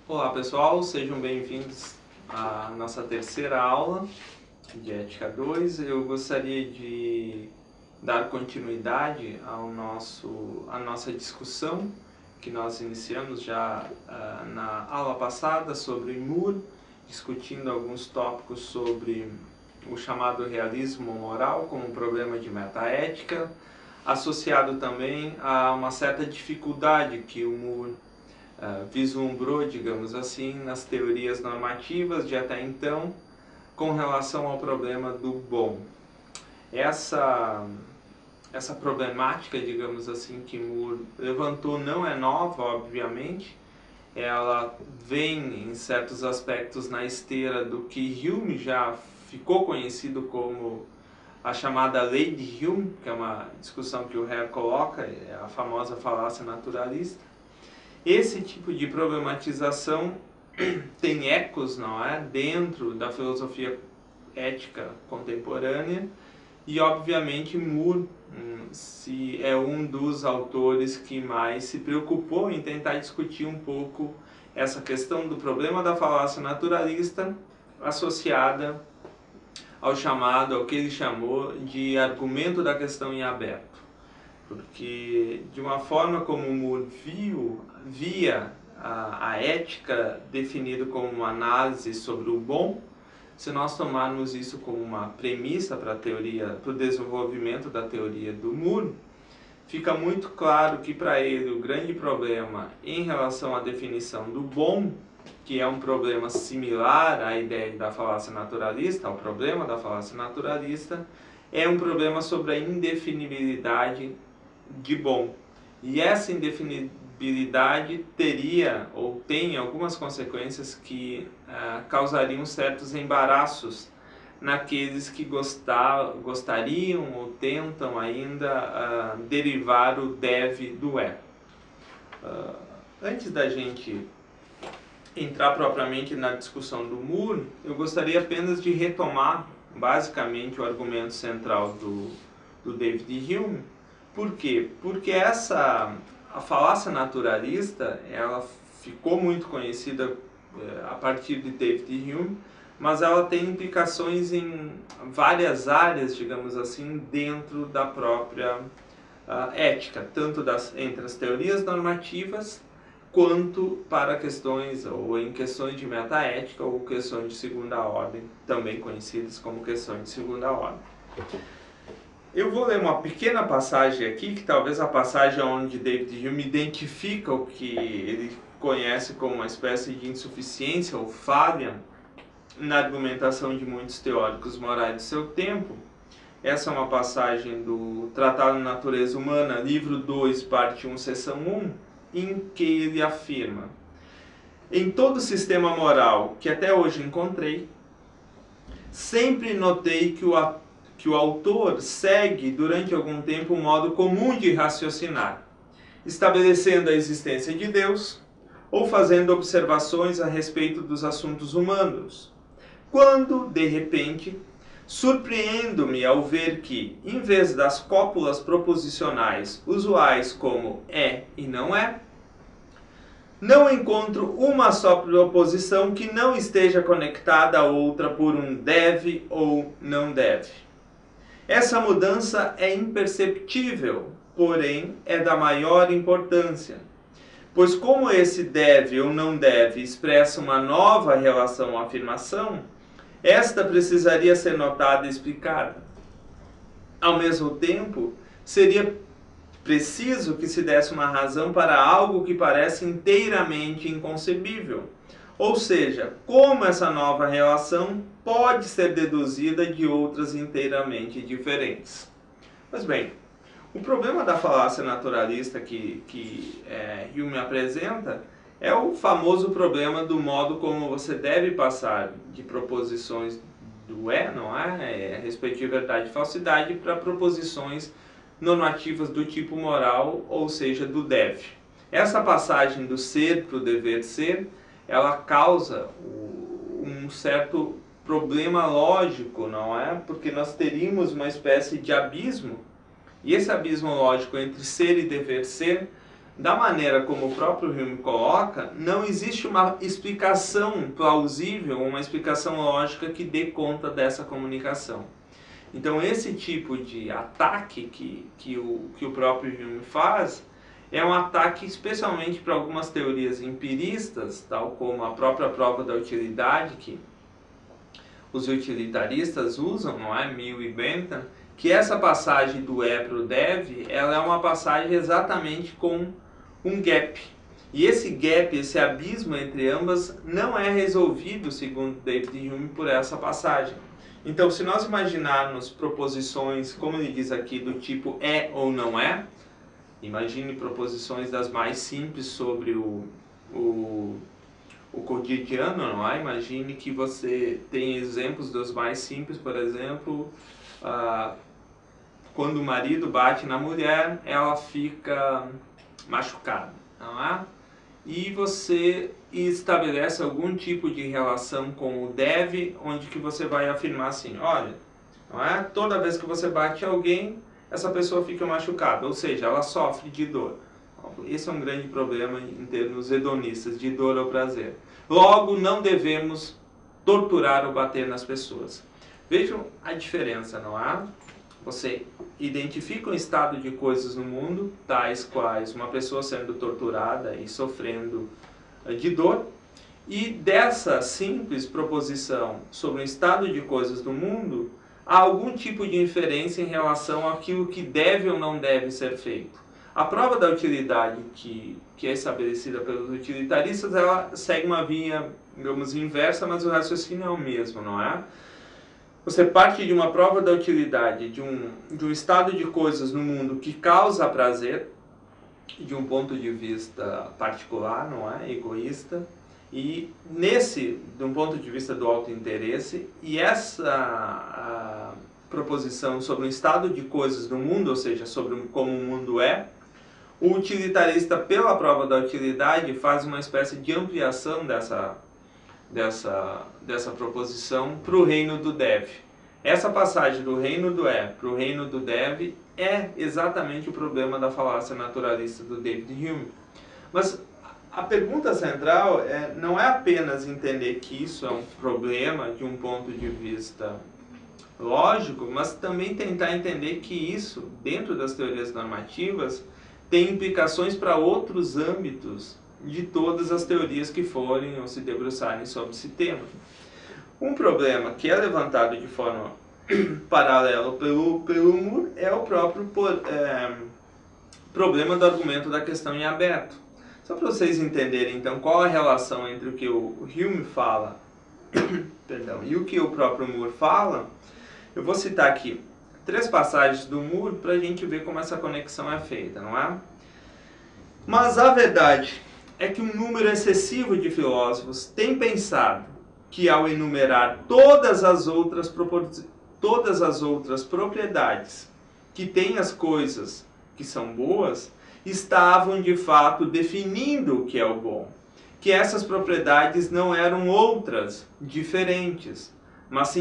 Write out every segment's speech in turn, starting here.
Olá pessoal, sejam bem-vindos à nossa terceira aula de Ética 2. Eu gostaria de dar continuidade à nossa discussão que nós iniciamos já na aula passada sobre Moore, discutindo alguns tópicos sobre o chamado realismo moral como um problema de metaética, associado também a uma certa dificuldade que o Moore vislumbrou, digamos assim, nas teorias normativas de até então, com relação ao problema do bom. Essa problemática, digamos assim, que Moore levantou não é nova, obviamente. Ela vem, em certos aspectos, na esteira do que Hume já ficou conhecido como a chamada lei de Hume, que é uma discussão que o Hare coloca, é a famosa falácia naturalista. Esse tipo de problematização tem ecos, não é, dentro da filosofia ética contemporânea, e obviamente Moore é um dos autores que mais se preocupou em tentar discutir um pouco essa questão do problema da falácia naturalista associada ao que ele chamou de argumento da questão em aberto. Porque, de uma forma como Moore via a ética definida como uma análise sobre o bom, se nós tomarmos isso como uma premissa para o desenvolvimento da teoria do Moore, fica muito claro que para ele o grande problema em relação à definição do bom, que é um problema similar à ideia da falácia naturalista, ao problema da falácia naturalista, é um problema sobre a indefinibilidade de bom. E essa indefinibilidade teria ou tem algumas consequências que causariam certos embaraços naqueles que gostariam ou tentam ainda derivar o deve do é. Antes da gente entrar propriamente na discussão do Moore, eu gostaria apenas de retomar basicamente o argumento central do David Hume. Por quê? Porque a falácia naturalista, ela ficou muito conhecida a partir de David Hume, mas ela tem implicações em várias áreas, digamos assim, dentro da própria ética, tanto entre as teorias normativas, quanto para questões, ou em questões de metaética, ou questões de segunda ordem, também conhecidas como questões de segunda ordem. Eu vou ler uma pequena passagem aqui, que talvez a passagem onde David Hume identifica o que ele conhece como uma espécie de insuficiência ou falha na argumentação de muitos teóricos morais do seu tempo. Essa é uma passagem do Tratado de Natureza Humana, livro 2, parte 1, seção 1, em que ele afirma: em todo sistema moral que até hoje encontrei, sempre notei que o autor segue durante algum tempo um modo comum de raciocinar, estabelecendo a existência de Deus ou fazendo observações a respeito dos assuntos humanos, quando, de repente, surpreendo-me ao ver que, em vez das cópulas proposicionais usuais como é e não encontro uma só proposição que não esteja conectada a outra por um deve ou não deve. Essa mudança é imperceptível, porém é da maior importância, pois como esse deve ou não deve expressa uma nova relação ou afirmação, esta precisaria ser notada e explicada. Ao mesmo tempo, seria preciso que se desse uma razão para algo que parece inteiramente inconcebível. Ou seja, como essa nova relação pode ser deduzida de outras inteiramente diferentes. Pois bem, o problema da falácia naturalista que Hume apresenta é o famoso problema do modo como você deve passar de proposições do não é? A respeito de verdade e falsidade, para proposições normativas do tipo moral, ou seja, do deve. Essa passagem do ser para o dever ser, ela causa um certo problema lógico, não é? Porque nós teríamos uma espécie de abismo, e esse abismo lógico entre ser e dever ser da maneira como o próprio Hume coloca, não existe uma explicação plausível, uma explicação lógica que dê conta dessa comunicação. Então esse tipo de ataque que o próprio Hume faz é um ataque especialmente para algumas teorias empiristas, tal como a própria prova da utilidade, que os utilitaristas usam, não é? Mill e Bentham, que essa passagem do é para o deve, ela é uma passagem exatamente com um gap. E esse gap, esse abismo entre ambas, não é resolvido, segundo David Hume, por essa passagem. Então, se nós imaginarmos proposições, como ele diz aqui, do tipo é ou não é, imagine proposições das mais simples sobre o cotidiano, não é? Imagine que você tem exemplos dos mais simples, por exemplo, quando o marido bate na mulher, ela fica machucada, não é? E você estabelece algum tipo de relação com o deve, onde que você vai afirmar assim, olha, não é? Toda vez que você bate alguém, essa pessoa fica machucada, ou seja, ela sofre de dor. Esse é um grande problema em termos hedonistas, de dor ou prazer. Logo, não devemos torturar ou bater nas pessoas. Vejam a diferença, não é? Você identifica um estado de coisas no mundo, tais quais uma pessoa sendo torturada e sofrendo de dor, e dessa simples proposição sobre o estado de coisas do mundo, há algum tipo de inferência em relação àquilo que deve ou não deve ser feito. A prova da utilidade que é estabelecida pelos utilitaristas, ela segue uma via, digamos, inversa, mas o raciocínio é o mesmo, não é? Você parte de uma prova da utilidade, de um estado de coisas no mundo que causa prazer, de um ponto de vista particular, não é? Egoísta, e de um ponto de vista do autointeresse, e essa proposição sobre o estado de coisas do mundo, ou seja, sobre como o mundo é, o utilitarista, pela prova da utilidade, faz uma espécie de ampliação dessa proposição para o reino do deve. Essa passagem do reino do é para o reino do deve é exatamente o problema da falácia naturalista do David Hume. Mas a pergunta central não é apenas entender que isso é um problema de um ponto de vista lógico, mas também tentar entender que isso, dentro das teorias normativas, tem implicações para outros âmbitos de todas as teorias que forem ou se debruçarem sobre esse tema. Um problema que é levantado de forma paralela pelo Moore é o próprio problema do argumento da questão em aberto. Só para vocês entenderem, então, qual a relação entre o que o Hume fala perdão, e o que o próprio Moore fala, eu vou citar aqui 3 passagens do Moore para a gente ver como essa conexão é feita, não é? Mas a verdade é que um número excessivo de filósofos tem pensado que ao enumerar todas as outras propriedades que têm as coisas que são boas, estavam de fato definindo o que é o bom. Que essas propriedades não eram outras, diferentes, mas se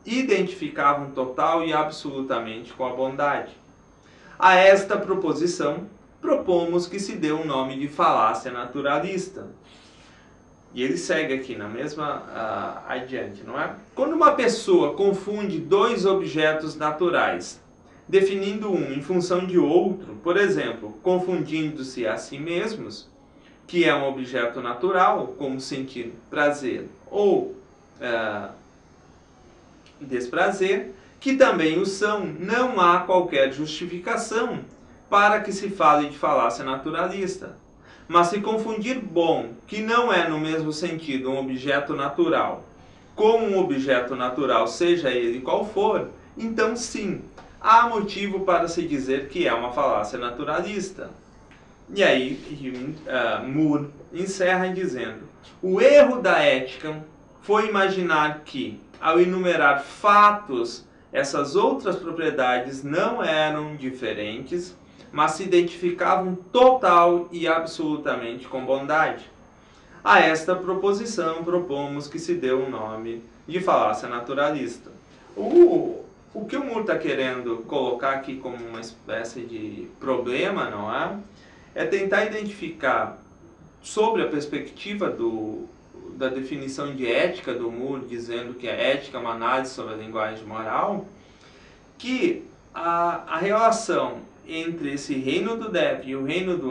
identificavam total e absolutamente com a bondade. A esta proposição, propomos que se dê um nome de falácia naturalista. E ele segue aqui na mesma adiante, não é? Quando uma pessoa confunde 2 objetos naturais, definindo um em função de outro, por exemplo, confundindo-se a si mesmos, que é um objeto natural, como sentir prazer ou desprazer, que também o são, não há qualquer justificação para que se fale de falácia naturalista. Mas se confundir bom, que não é no mesmo sentido um objeto natural, com um objeto natural, seja ele qual for, então sim, há motivo para se dizer que é uma falácia naturalista. E aí Moore encerra dizendo: o erro da ética foi imaginar que, ao enumerar fatos, essas outras propriedades não eram diferentes, mas se identificavam total e absolutamente com bondade. A esta proposição propomos que se dê um nome de falácia naturalista. O que o Moore está querendo colocar aqui como uma espécie de problema, não é? é tentar identificar, sobre a perspectiva da definição de ética do Moore, dizendo que a ética é uma análise sobre a linguagem moral, que a relação entre esse reino do deve e o reino do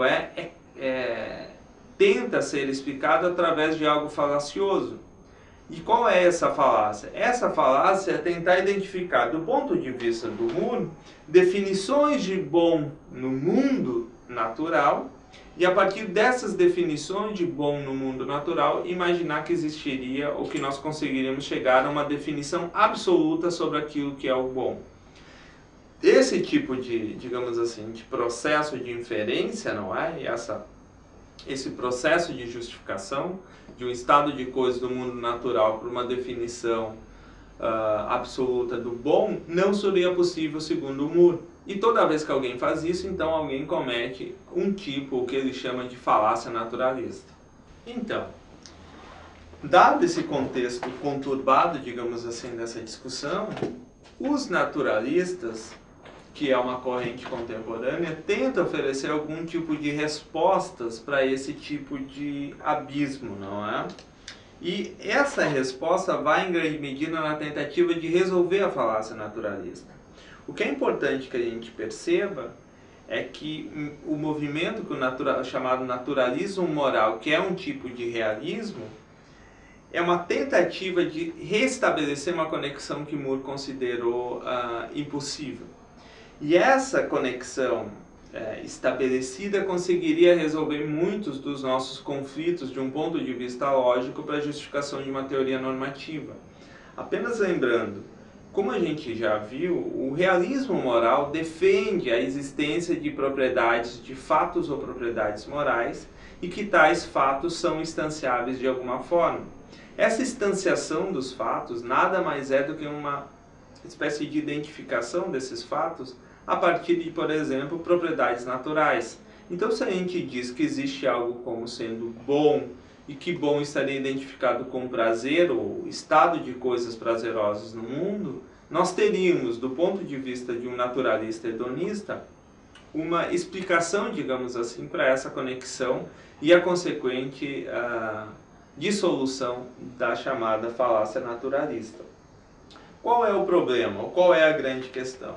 tenta ser explicado através de algo falacioso. E qual é essa falácia? Essa falácia é tentar identificar, do ponto de vista do Moore, definições de bom no mundo natural, e a partir dessas definições de bom no mundo natural, imaginar que existiria ou que nós conseguiríamos chegar a uma definição absoluta sobre aquilo que é o bom. Esse tipo de, digamos assim, de processo de inferência, não é? Esse processo de justificação de um estado de coisas do mundo natural por uma definição absoluta do bom, não seria possível segundo o Moore. E toda vez que alguém faz isso, então alguém comete um tipo, o que ele chama de falácia naturalista. Então, dado esse contexto conturbado, digamos assim, dessa discussão, os naturalistas, que é uma corrente contemporânea, tentam oferecer algum tipo de respostas para esse tipo de abismo, não é? E essa resposta vai em grande medida na tentativa de resolver a falácia naturalista. O que é importante que a gente perceba é que o movimento chamado naturalismo moral, que é um tipo de realismo, é uma tentativa de restabelecer uma conexão que Moore considerou impossível. E essa conexão estabelecida conseguiria resolver muitos dos nossos conflitos de um ponto de vista lógico para a justificação de uma teoria normativa. Apenas lembrando, como a gente já viu, o realismo moral defende a existência de propriedades, de fatos ou propriedades morais, e que tais fatos são instanciáveis de alguma forma. Essa instanciação dos fatos nada mais é do que uma espécie de identificação desses fatos a partir de, por exemplo, propriedades naturais. Então, se a gente diz que existe algo como sendo bom, e que bom estaria identificado com prazer ou estado de coisas prazerosas no mundo, nós teríamos, do ponto de vista de um naturalista hedonista, uma explicação, digamos assim, para essa conexão e a consequente dissolução da chamada falácia naturalista. Qual é o problema? Ou qual é a grande questão?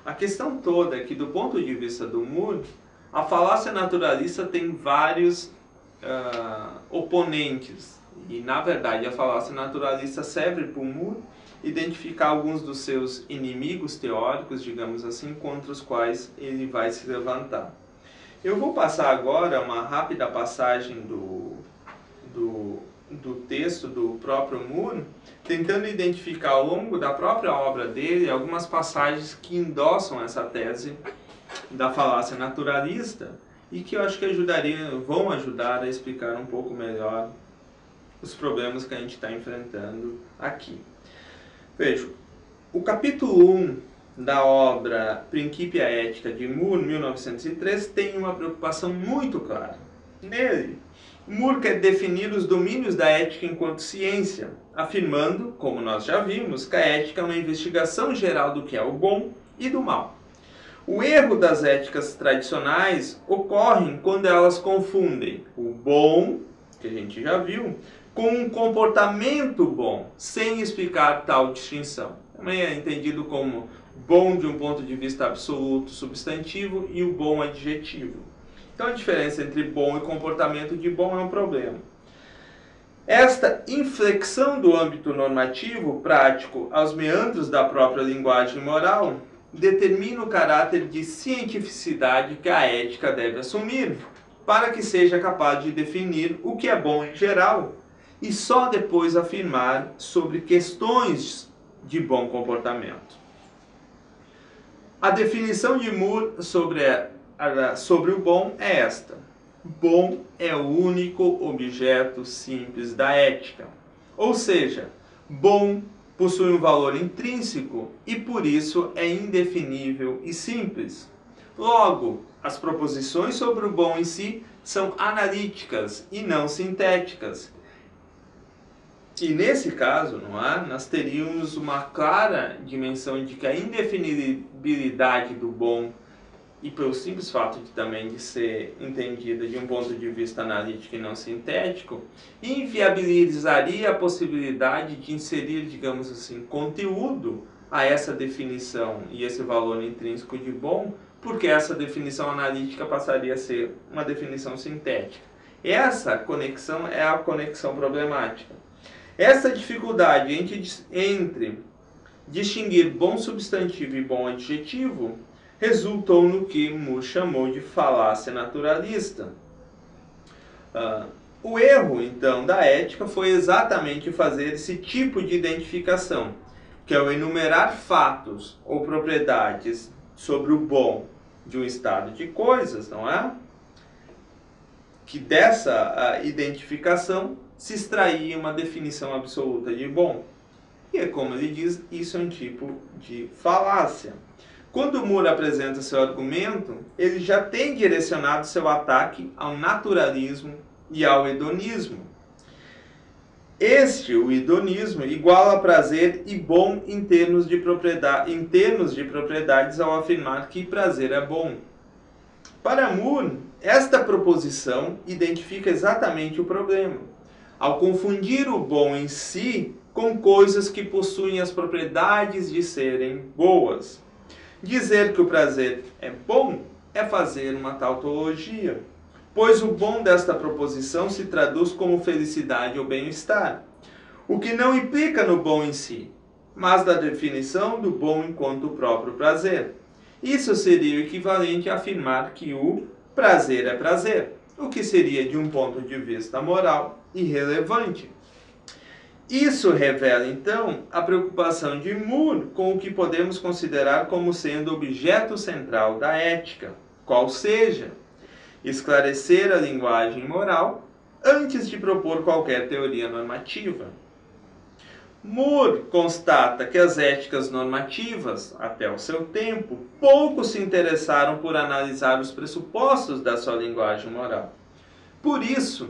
A questão toda é que, do ponto de vista do Moore, a falácia naturalista tem vários oponentes. E, na verdade, a falácia naturalista serve para o Moore identificar alguns dos seus inimigos teóricos, digamos assim, contra os quais ele vai se levantar. Eu vou passar agora uma rápida passagem do texto do próprio Moore, tentando identificar ao longo da própria obra dele algumas passagens que endossam essa tese da falácia naturalista e que eu acho que vão ajudar a explicar um pouco melhor os problemas que a gente está enfrentando aqui. Vejam, o capítulo 1 da obra Principia Ética de Moore, 1903, tem uma preocupação muito clara. Nele, Moore quer definir os domínios da ética enquanto ciência, afirmando, como nós já vimos, que a ética é uma investigação geral do que é o bom e do mal. O erro das éticas tradicionais ocorre quando elas confundem o bom, que a gente já viu, com um comportamento bom, sem explicar tal distinção. Também é entendido como bom de um ponto de vista absoluto substantivo e o bom adjetivo. Então a diferença entre bom e comportamento de bom é um problema. Esta inflexão do âmbito normativo prático aos meandros da própria linguagem moral determina o caráter de cientificidade que a ética deve assumir para que seja capaz de definir o que é bom em geral e só depois afirmar sobre questões de bom comportamento. A definição de Moore sobre o bom é esta: bom é o único objeto simples da ética. Ou seja, bom possui um valor intrínseco e por isso é indefinível e simples. Logo, as proposições sobre o bom em si são analíticas e não sintéticas. E nesse caso, nós teríamos uma clara dimensão de que a indefinibilidade do bom e pelo simples fato também de ser entendida de um ponto de vista analítico e não sintético, inviabilizaria a possibilidade de inserir, digamos assim, conteúdo a essa definição e esse valor intrínseco de bom, porque essa definição analítica passaria a ser uma definição sintética. Essa conexão é a conexão problemática. Essa dificuldade entre distinguir bom substantivo e bom adjetivo resultou no que Moore chamou de falácia naturalista. O erro, então, da ética foi exatamente fazer esse tipo de identificação, que é o enumerar fatos ou propriedades sobre o bom de um estado de coisas, não é? Que dessa identificação se extraía uma definição absoluta de bom. E é como ele diz, isso é um tipo de falácia. Quando Moore apresenta seu argumento, ele já tem direcionado seu ataque ao naturalismo e ao hedonismo. O hedonismo, iguala prazer e bom em termos de propriedades ao afirmar que prazer é bom. Para Moore, esta proposição identifica exatamente o problema. Ao confundir o bom em si com coisas que possuem as propriedades de serem boas. Dizer que o prazer é bom é fazer uma tautologia, pois o bom desta proposição se traduz como felicidade ou bem-estar, o que não implica no bom em si, mas da definição do bom enquanto o próprio prazer. Isso seria o equivalente a afirmar que o prazer é prazer, o que seria, de um ponto de vista moral, irrelevante. Isso revela, então, a preocupação de Moore com o que podemos considerar como sendo o objeto central da ética, qual seja, esclarecer a linguagem moral antes de propor qualquer teoria normativa. Moore constata que as éticas normativas, até o seu tempo, pouco se interessaram por analisar os pressupostos da sua linguagem moral. Por isso,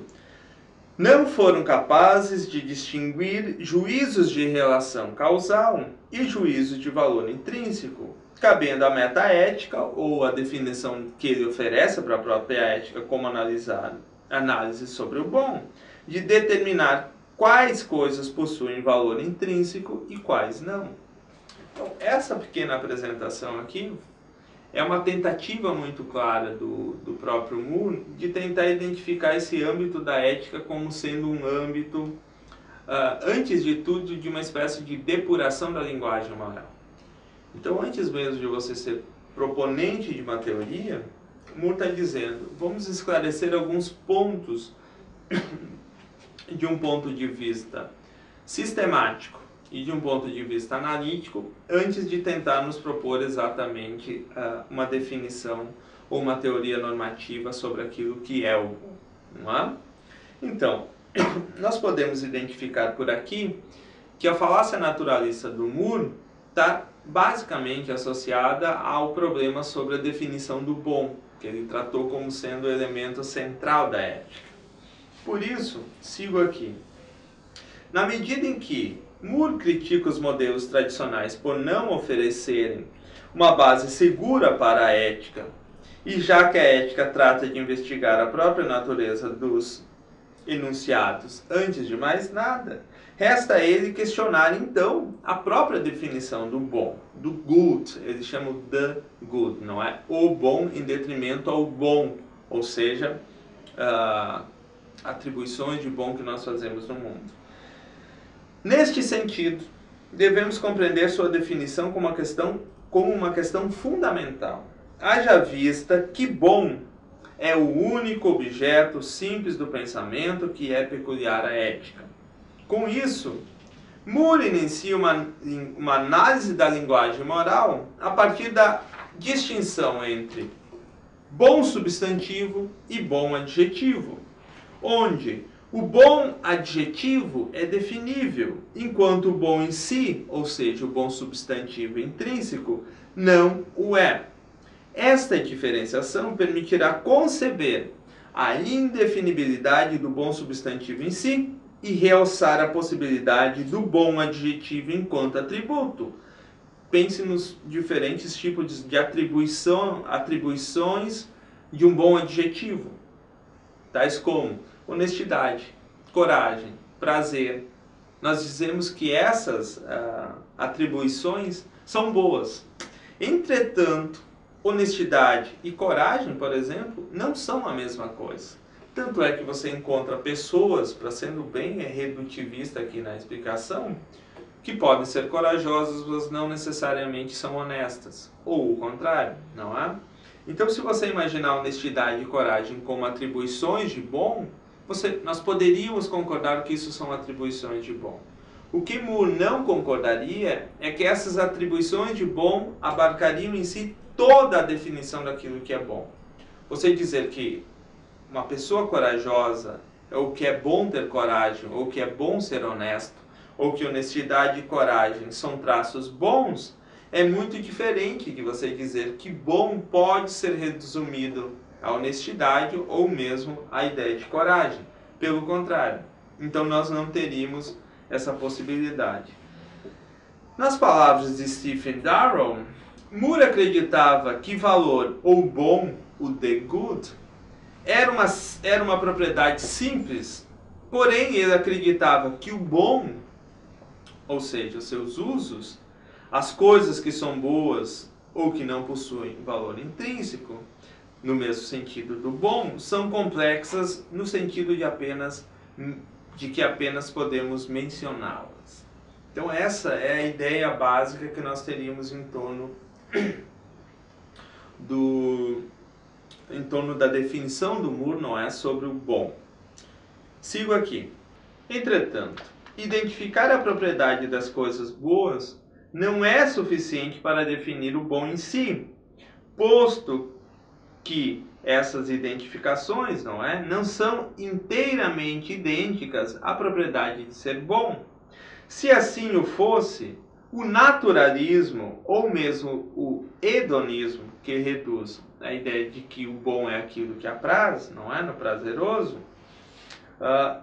não foram capazes de distinguir juízos de relação causal e juízos de valor intrínseco, cabendo à metaética, ou a definição que ele oferece para a própria ética como análise sobre o bom, de determinar quais coisas possuem valor intrínseco e quais não. Então, essa pequena apresentação aqui é uma tentativa muito clara do próprio Moore de tentar identificar esse âmbito da ética como sendo um âmbito, antes de tudo, de uma espécie de depuração da linguagem moral. Então, antes mesmo de você ser proponente de uma teoria, Moore está dizendo, vamos esclarecer alguns pontos de um ponto de vista sistemático e de um ponto de vista analítico, antes de tentar nos propor exatamente uma definição ou uma teoria normativa sobre aquilo que é o bom, não é? Então, nós podemos identificar por aqui que a falácia naturalista do Moore está basicamente associada ao problema sobre a definição do bom, que ele tratou como sendo o elemento central da ética. Por isso, sigo aqui. Na medida em que Moore critica os modelos tradicionais por não oferecerem uma base segura para a ética, e já que a ética trata de investigar a própria natureza dos enunciados antes de mais nada, resta a ele questionar então a própria definição do bom, do good. Eles chamam the good, não é? O bom em detrimento ao bom, ou seja, atribuições de bom que nós fazemos no mundo. Neste sentido, devemos compreender sua definição como uma questão fundamental. Haja vista que bom é o único objeto simples do pensamento que é peculiar à ética. Com isso, Moore inicia uma análise da linguagem moral a partir da distinção entre bom substantivo e bom adjetivo, onde o bom adjetivo é definível, enquanto o bom em si, ou seja, o bom substantivo intrínseco, não o é. Esta diferenciação permitirá conceber a indefinibilidade do bom substantivo em si e realçar a possibilidade do bom adjetivo enquanto atributo, pense nos diferentes tipos de atribuições de um bom adjetivo, tais como honestidade, coragem, prazer. Nós dizemos que essas atribuições são boas. Entretanto, honestidade e coragem, por exemplo, não são a mesma coisa. Tanto é que você encontra pessoas, para sendo bem redutivista aqui na explicação, que podem ser corajosas, mas não necessariamente são honestas. Ou o contrário, não é? Então, se você imaginar honestidade e coragem como atribuições de bom, nós poderíamos concordar que isso são atribuições de bom. O que Moore não concordaria é que essas atribuições de bom abarcariam em si toda a definição daquilo que é bom. Você dizer que uma pessoa corajosa, ou que é bom ter coragem, ou que é bom ser honesto, ou que honestidade e coragem são traços bons, é muito diferente de você dizer que bom pode ser resumido à honestidade ou mesmo à ideia de coragem. Pelo contrário. Então nós não teríamos essa possibilidade. Nas palavras de Stephen Darrow, Moore acreditava que valor ou bom, o the good, era uma propriedade simples, porém ele acreditava que o bom, ou seja, os seus usos, as coisas que são boas ou que não possuem valor intrínseco, no mesmo sentido do bom, são complexas no sentido de que apenas podemos mencioná-las. Então essa é a ideia básica que nós teríamos em torno da definição do Moore, não é, sobre o bom. Sigo aqui. Entretanto, identificar a propriedade das coisas boas não é suficiente para definir o bom em si, posto que essas identificações, não são inteiramente idênticas à propriedade de ser bom. Se assim o fosse, o naturalismo, ou mesmo o hedonismo, que reduz a ideia de que o bom é aquilo que apraz, no prazeroso,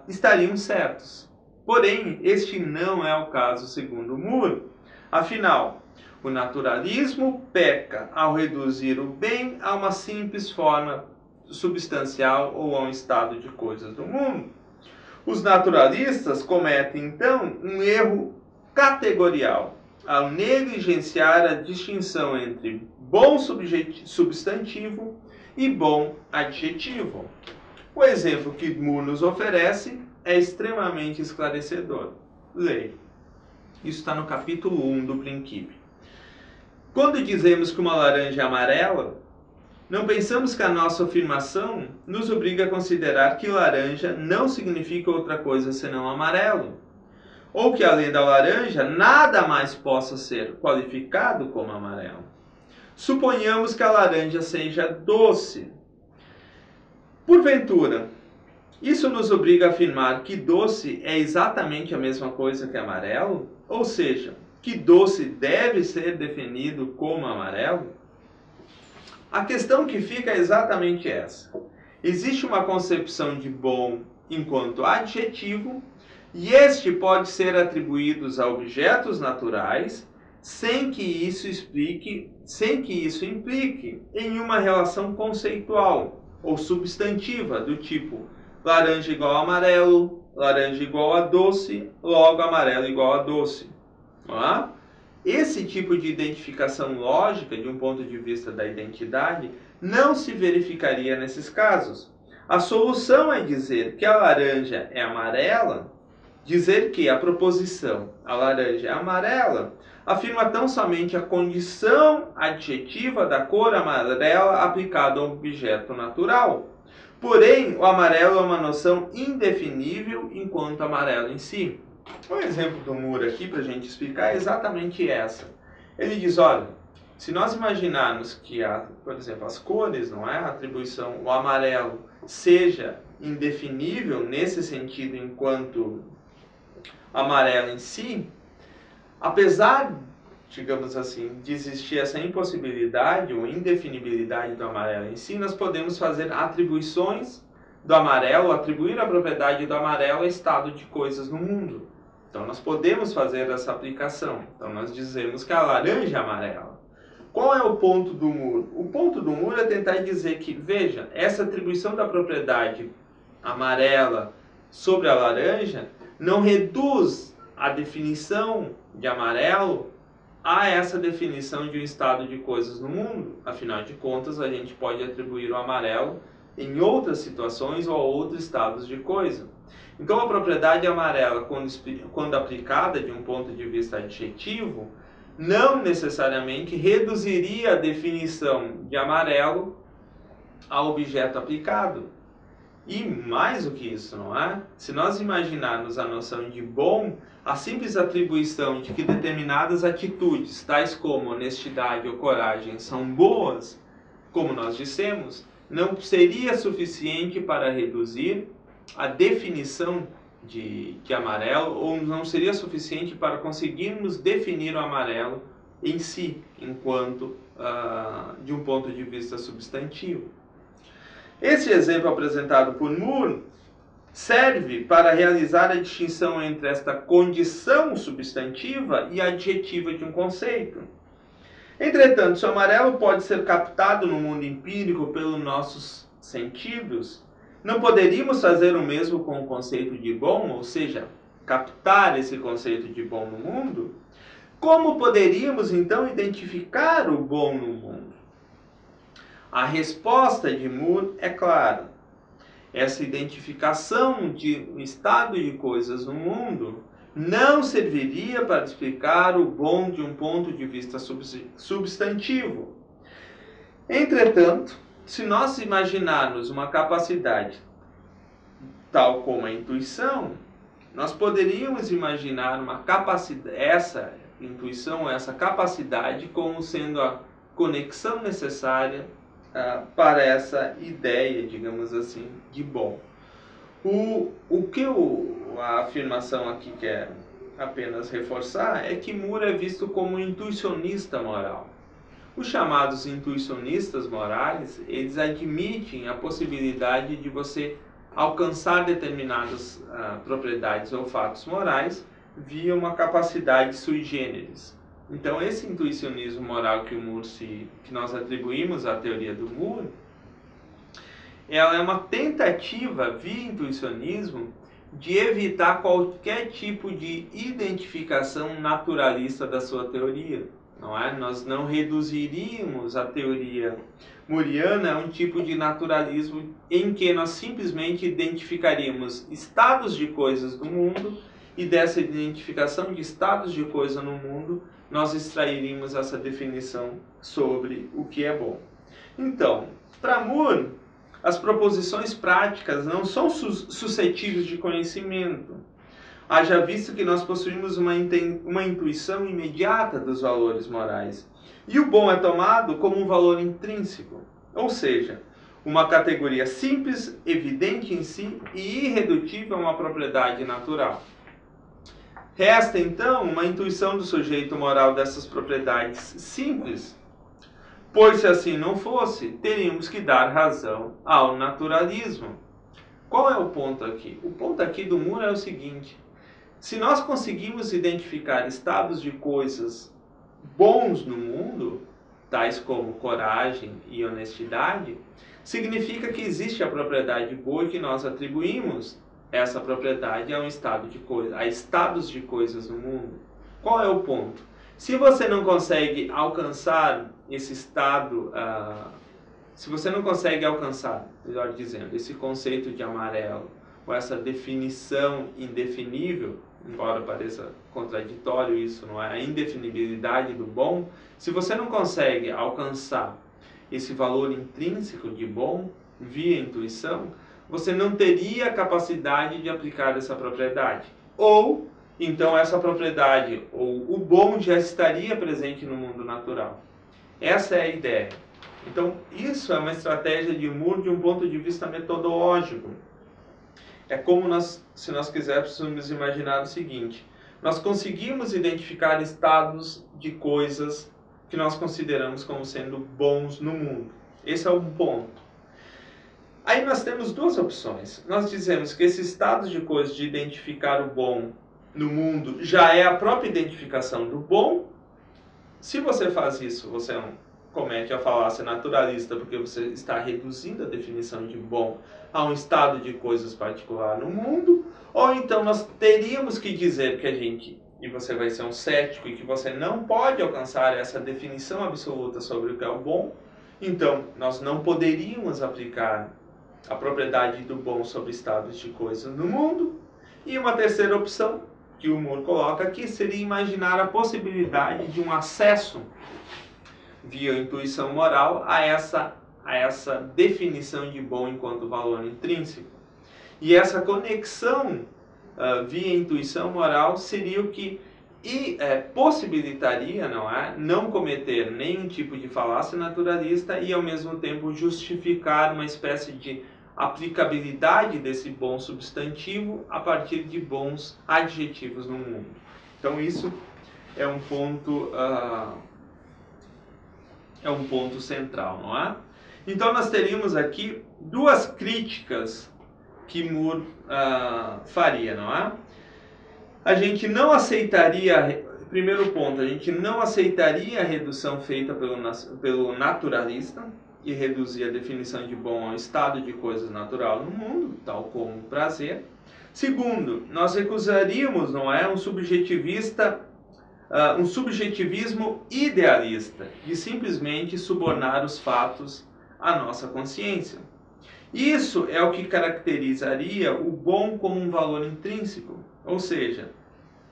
estariam certos. Porém, este não é o caso segundo Moore. Afinal, o naturalismo peca ao reduzir o bem a uma simples forma substancial ou a um estado de coisas do mundo. Os naturalistas cometem, então, um erro categorial ao negligenciar a distinção entre bom substantivo e bom adjetivo. O exemplo que Moore nos oferece é extremamente esclarecedor. Leia. Isso está no capítulo 1 do Principio. Quando dizemos que uma laranja é amarela, não pensamos que a nossa afirmação nos obriga a considerar que laranja não significa outra coisa senão amarelo, ou que além da laranja nada mais possa ser qualificado como amarelo. Suponhamos que a laranja seja doce. Porventura, isso nos obriga a afirmar que doce é exatamente a mesma coisa que amarelo? Ou seja, que doce deve ser definido como amarelo? A questão que fica é exatamente essa. Existe uma concepção de bom enquanto adjetivo, e este pode ser atribuído a objetos naturais, sem que isso implique em uma relação conceitual ou substantiva, do tipo laranja igual a amarelo, laranja igual a doce, logo amarelo igual a doce. Não é? Esse tipo de identificação lógica, de um ponto de vista da identidade, não se verificaria nesses casos. A solução é dizer que a laranja é amarela, dizer que a proposição a laranja é amarela, afirma tão somente a condição adjetiva da cor amarela aplicada ao objeto natural. Porém, o amarelo é uma noção indefinível enquanto amarelo em si. Um exemplo do Moore aqui, para a gente explicar, é exatamente essa. Ele diz, olha, se nós imaginarmos que, por exemplo, as cores, a atribuição, o amarelo, seja indefinível nesse sentido enquanto amarelo em si, apesar, digamos assim, de existir essa impossibilidade ou indefinibilidade do amarelo em si, nós podemos fazer atribuições do amarelo, atribuir a propriedade do amarelo a estado de coisas no mundo. Então nós podemos fazer essa aplicação. Então nós dizemos que a laranja é amarela. Qual é o ponto do Moore? O ponto do Moore é tentar dizer que, veja, essa atribuição da propriedade amarela sobre a laranja não reduz a definição de amarelo a essa definição de um estado de coisas no mundo. Afinal de contas, a gente pode atribuir o amarelo em outras situações ou a outros estados de coisa. Então, a propriedade amarela, quando aplicada de um ponto de vista adjetivo, não necessariamente reduziria a definição de amarelo ao objeto aplicado. E mais do que isso, não é? Se nós imaginarmos a noção de bom, a simples atribuição de que determinadas atitudes, tais como honestidade ou coragem, são boas, como nós dissemos, não seria suficiente para reduzir a definição de amarelo, ou não seria suficiente para conseguirmos definir o amarelo em si, enquanto de um ponto de vista substantivo. Esse exemplo apresentado por Moore serve para realizar a distinção entre esta condição substantiva e adjetiva de um conceito. Entretanto, se o amarelo pode ser captado no mundo empírico pelos nossos sentidos, não poderíamos fazer o mesmo com o conceito de bom, ou seja, captar esse conceito de bom no mundo? Como poderíamos então identificar o bom no mundo? A resposta de Moore é clara. Essa identificação de um estado de coisas no mundo não serviria para explicar o bom de um ponto de vista substantivo. Entretanto, se nós imaginarmos uma capacidade tal como a intuição, nós poderíamos imaginar essa intuição, essa capacidade como sendo a conexão necessária para essa ideia, digamos assim, de bom. O que a afirmação aqui quer apenas reforçar é que Moore é visto como um intuicionista moral. Os chamados intuicionistas morais, eles admitem a possibilidade de você alcançar determinadas propriedades ou fatos morais via uma capacidade sui generis. Então, esse intuicionismo moral que nós atribuímos à teoria do Moore, ela é uma tentativa, via intuicionismo, de evitar qualquer tipo de identificação naturalista da sua teoria. Não é? Nós não reduziríamos a teoria mooriana a um tipo de naturalismo em que nós simplesmente identificaríamos estados de coisas do mundo e dessa identificação de estados de coisa no mundo nós extrairíamos essa definição sobre o que é bom. Então, para Moore, as proposições práticas não são suscetíveis de conhecimento. Haja visto que nós possuímos uma intuição imediata dos valores morais. E o bom é tomado como um valor intrínseco, ou seja, uma categoria simples, evidente em si e irredutível a uma propriedade natural. Resta, então, uma intuição do sujeito moral dessas propriedades simples, pois se assim não fosse, teríamos que dar razão ao naturalismo. Qual é o ponto aqui? O ponto aqui do Moore é o seguinte: se nós conseguimos identificar estados de coisas bons no mundo, tais como coragem e honestidade, significa que existe a propriedade boa que nós atribuímos essa propriedade a um estado de coisa, a estados de coisas no mundo. Qual é o ponto? Se você não consegue alcançar esse estado, se você não consegue alcançar, melhor dizendo, esse conceito de amarelo, ou essa definição indefinível, embora pareça contraditório isso, não é? A indefinibilidade do bom, se você não consegue alcançar esse valor intrínseco de bom via intuição, você não teria a capacidade de aplicar essa propriedade. Ou, então, essa propriedade, ou o bom já estaria presente no mundo natural. Essa é a ideia. Então, isso é uma estratégia de Moore de um ponto de vista metodológico. É como se nós quiséssemos imaginar o seguinte: nós conseguimos identificar estados de coisas que nós consideramos como sendo bons no mundo. Esse é o ponto. Aí nós temos duas opções. Nós dizemos que esses estados de coisas de identificar o bom no mundo já é a própria identificação do bom. Se você faz isso, você não comete a falácia naturalista, porque você está reduzindo a definição de bom a um estado de coisas particular no mundo. Ou então nós teríamos que dizer que a gente, e você vai ser um cético, e que você não pode alcançar essa definição absoluta sobre o que é o bom. Então, nós não poderíamos aplicar a propriedade do bom sobre estados de coisas no mundo. E uma terceira opção, que o Moore coloca aqui, seria imaginar a possibilidade de um acesso via intuição moral a essa definição de bom enquanto valor intrínseco. E essa conexão via intuição moral seria o que possibilitaria, não cometer nenhum tipo de falácia naturalista e ao mesmo tempo justificar uma espécie de aplicabilidade desse bom substantivo a partir de bons adjetivos no mundo. Então isso é um ponto central, não é? Então nós teríamos aqui duas críticas que Moore faria, não é? A gente não aceitaria, primeiro ponto, a gente não aceitaria a redução feita pelo naturalista e reduzir a definição de bom ao estado de coisas natural no mundo, tal como o prazer. Segundo, nós recusaríamos, não é, um subjetivismo idealista, de simplesmente subornar os fatos à nossa consciência. Isso é o que caracterizaria o bom como um valor intrínseco, ou seja,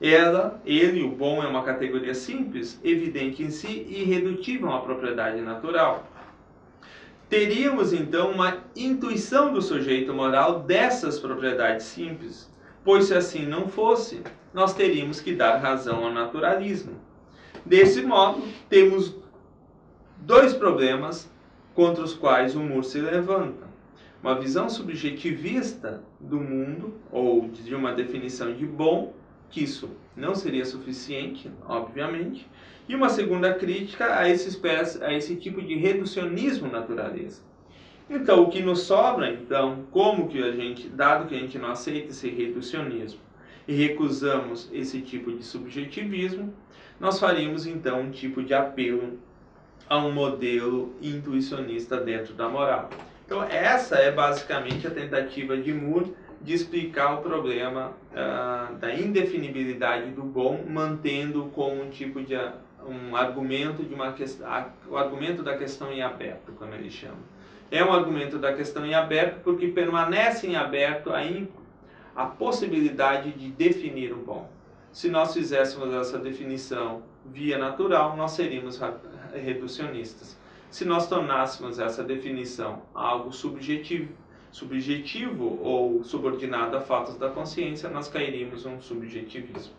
o bom é uma categoria simples, evidente em si e irredutível a uma propriedade natural. Teríamos então uma intuição do sujeito moral dessas propriedades simples, pois se assim não fosse, nós teríamos que dar razão ao naturalismo. Desse modo, temos dois problemas contra os quais o Moore se levanta. Uma visão subjetivista do mundo, ou de uma definição de bom, que isso não seria suficiente, obviamente, e uma segunda crítica a esse tipo de reducionismo naturalista. Então, o que nos sobra, então, dado que a gente não aceita esse reducionismo e recusamos esse tipo de subjetivismo, nós faríamos então um tipo de apelo a um modelo intuicionista dentro da moral. Então essa é basicamente a tentativa de Moore de explicar o problema da indefinibilidade do bom, mantendo como um tipo de um argumento o argumento da questão em aberto, como ele chama. É um argumento da questão em aberto porque permanece em aberto a possibilidade de definir o bom. Se nós fizéssemos essa definição via natural, nós seríamos reducionistas. Se nós tornássemos essa definição algo subjetivo ou subordinado a fatos da consciência, nós cairíamos num subjetivismo.